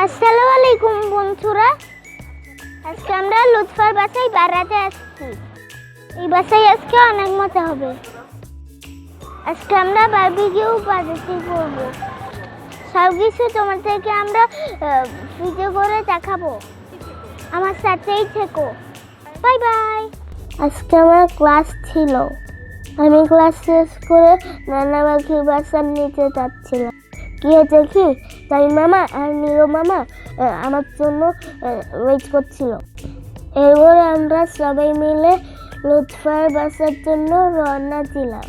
আসসালামু আলাইকুম বন্ধুরা, আজকে আমরা লুৎফার বাসায় বেড়াতে আসছি। এই বাসায় আজকে অনেক মজা হবে। আজকে আমরা বারবিকিউ পার্টি করব। সব কিছু তোমাদেরকে আমরা ভিডিও করে দেখাবো। আমার সাথেই থেকো। Bye bye. আজকে আমার ক্লাস ছিল। আমি ক্লাস শেষ করে নানা পাখির বাসার নিচে যাচ্ছিলাম। গিয়ে দেখি তাই মামা আর নীরব মামা আমার জন্য ওয়েট করছিল। এরপর আমরা সবাই মিলে লুৎফার বাসার জন্য রওনা দিলাম।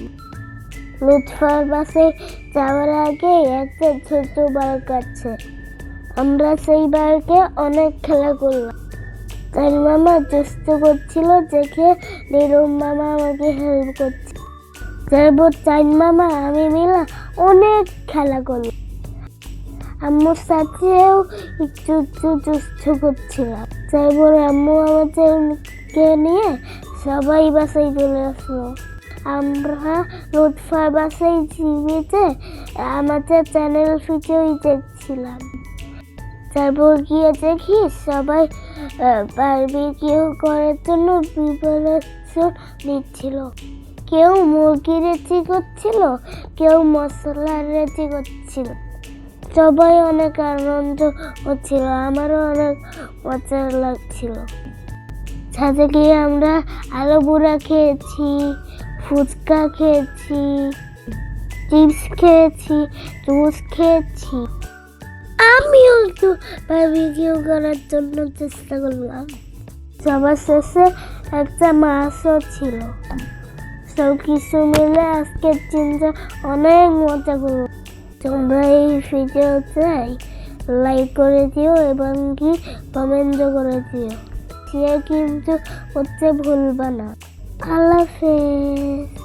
লুৎফার বাসায় যাওয়ার আগে একটা ছোট পার্ক আছে। আমরা সেই পার্কে অনেক খেলা করলাম। তাই মামা দুষ্ট করছিল দেখে নীরব মামা আমাকে হেল্প করছে। তারপর তাই মামা আমি মিলে অনেক খেলা করলাম। আম্মুর সাথেও একটু দুষ্ট করছিলাম। তারপর আম্মু আমাদেরকে নিয়ে সবাই বাসায় চলে আসলো। আমরা লুৎফার বাসায় টিভিতে আমাদের চ্যানেল ফিটেই দেখছিলাম। তারপর গিয়ে দেখি সবাই বারবিকিউ করার জন্য প্রিপারেশন নিচ্ছিল। কেউ মুরগি রেডি করছিল, কেউ মশলা রেডি করছিল। সবাই অনেক আনন্দ হচ্ছিল, আমারও অনেক মজা লাগছিল। সাথে গিয়ে আমরা আলু বুড়া খেয়েছি, ফুচকা খেয়েছি, চিপস খেয়েছি, জুস খেয়েছি। আমিও একটু বারবিকিউ করার জন্য চেষ্টা করলাম। সবার শেষে একটা মাছও ছিল। সব কিছু মিলে আজকের দিনটা অনেক মজা করব। তোমরা এই ভিডিওতে লাইক করে দিও এবং কি কমেন্টও করে দিও। শেয়ার কিন্তু করতে ভুলবা না। আল্লাহ হাফেজ।